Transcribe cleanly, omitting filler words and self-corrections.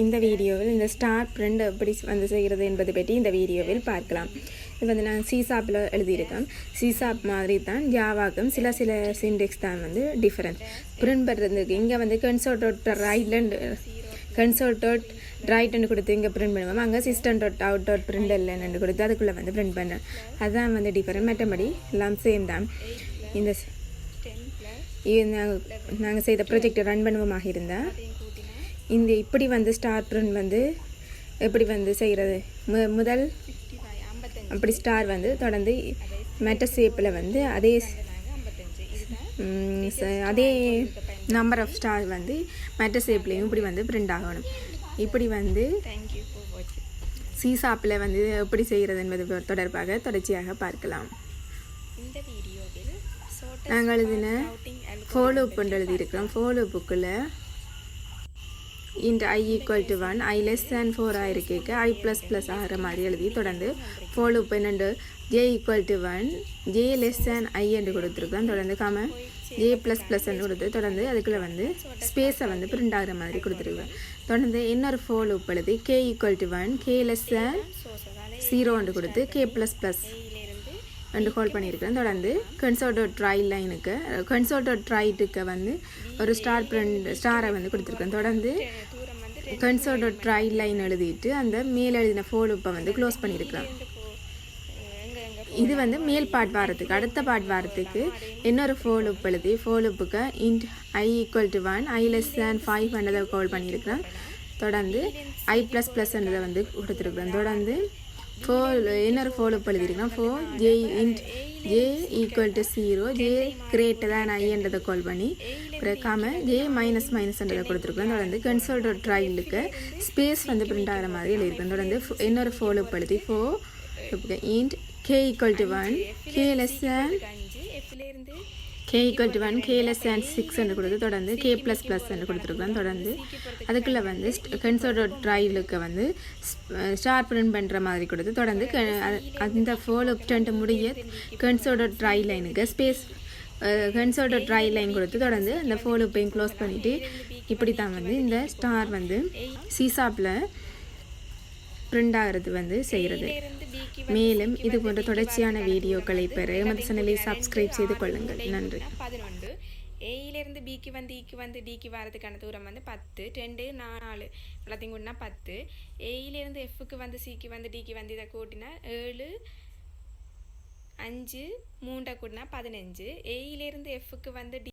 இந்த வீடியோவில் இந்த ஸ்டார் பிரிண்ட் எப்படி வந்து செய்கிறது என்பதை பற்றி இந்த வீடியோவில் பார்க்கலாம். இது வந்து நான் சிசாப்பில் எழுதியிருக்கேன். சிசாப் மாதிரி தான் ஜாவாக்கும் சில சிண்டெக்ஸ் தான் வந்து டிஃப்ரெண்ட். பிரிண்ட் பண்ணுறதுக்கு இங்கே வந்து கன்சோல்.ரைட்னு கொடுத்து இங்கே பிரிண்ட் பண்ணுவோம். அங்கே system.out.println கொடுத்து அதுக்குள்ளே வந்து பிரிண்ட் பண்ணேன். அதுதான் வந்து டிஃப்ரெண்ட். மற்றபடி எல்லாம் சேம் தான். இந்த நாங்கள் செய்த ப்ராஜெக்டை ரன் பண்ணுவோமாக இருந்தால் இந்த இப்படி வந்து ஸ்டார் பிரிண்ட் வந்து எப்படி வந்து செய்கிறது முதல் அப்படி ஸ்டார் வந்து தொடர்ந்து மெட்ட ஷேப்பில் வந்து அதே நம்பர் ஆஃப் ஸ்டார் வந்து மெட்ட ஷேப்லேயும் இப்படி வந்து பிரிண்ட் ஆகணும். இப்படி வந்து சிசாப்பில் வந்து எப்படி செய்கிறது என்பது தொடர்பாக தொடர்ச்சியாக பார்க்கலாம். இந்த வீடியோவில் நாங்கள் இதில் ஃபாலோ பண்ண எழுதியிருக்கிறோம். ஃபாலோ புக்கில் int I equal to 1 I less than 4 ஆகிருக்க I ++ ஆகிற மாதிரி எழுதி தொடர்ந்து ஃபாலோ பண்ணிட்டு j equal to 1 j less than I என்று கொடுத்துருக்கோம். தொடர்ந்து j ++ கொடுத்து தொடர்ந்து அதுக்குள்ளே வந்து ஸ்பேஸை வந்து பிரிண்ட் ஆகிற மாதிரி கொடுத்துருக்கோம். தொடர்ந்து இன்னொரு ஃபாலோ எழுதி k equal to 1 k less than 0 என்று கொடுத்து k ++ என்று ஹோல்ட் பண்ணியிருக்கேன். தொடர்ந்து console.try வந்து ஒரு ஸ்டாரை வந்து கொடுத்துருக்கேன். தொடர்ந்து console.try லைன் எழுதிட்டு அந்த மேல் எழுதின ஃபாலோப்பை வந்து க்ளோஸ் பண்ணியிருக்கிறேன். இது வந்து மேல் பார்ட் வாரத்துக்கு அடுத்த பார்ட் வாரத்துக்கு இன்னொரு ஃபாலோப் எழுதி ஃபாலோப்புக்கு int I equal to 1 I less than 5 என்றதை கால் பண்ணியிருக்கிறேன். தொடர்ந்து I ++ என்றதை வந்து கொடுத்துருக்குறேன். தொடர்ந்து இன்னொரு ஃபாலோப் எழுதியிருக்கேன். int j equal to 0 j greater than I என்றதை கால் பண்ணி j - என்றதை கொடுத்துருக்கேன். தொடர்ந்து console.tryலுக்கு ஸ்பேஸ் வந்து பிரிண்ட் ஆகிற மாதிரி எழுதியிருக்கேன். தொடர்ந்து இன்னொரு ஃபாலோப் எழுதி int k equal to 1 k less than k less than 6 என்று கொடுத்து தொடர்ந்து k ++ என்று கொடுத்துருக்கோம். தொடர்ந்து அதுக்குள்ளே வந்து console.tryலுக்கு வந்து ஸ்டார் பிரிண்ட் பண்ணுற மாதிரி கொடுத்து தொடர்ந்து அந்த ஃபாலோப் டென்ட் முடிய console.try லைனுக்கு ஸ்பேஸ் console.try லைன் கொடுத்து தொடர்ந்து அந்த ஃபாலோப்பையும் க்ளோஸ் பண்ணிவிட்டு இப்படி தான் வந்து இந்த ஸ்டார் வந்து சிசாப்பில் பிரிண்ட் ஆகிறது வந்து செய்கிறது. மேலும் இது போன்ற தொடர்ச்சியான வீடியோக்களை பெற எமது சேனலை சப்ஸ்கிரைப் செய்து கொள்ளுங்கள். நன்றி. 11 ஏயிலிருந்து பிக்கு வந்து இக்கு வந்து டிக்கு வரதுக்கான தூரம் வந்து 10 2 4 எல்லாத்தையும் கூட்டினா 10. ஏயிலிருந்து எஃப்க்கு வந்து சிக்கு வந்து டிக்கு வந்து இதை கூட்டினா 7 5 3 கூட்டினா 15. ஏயிலிருந்து எஃப்க்கு வந்து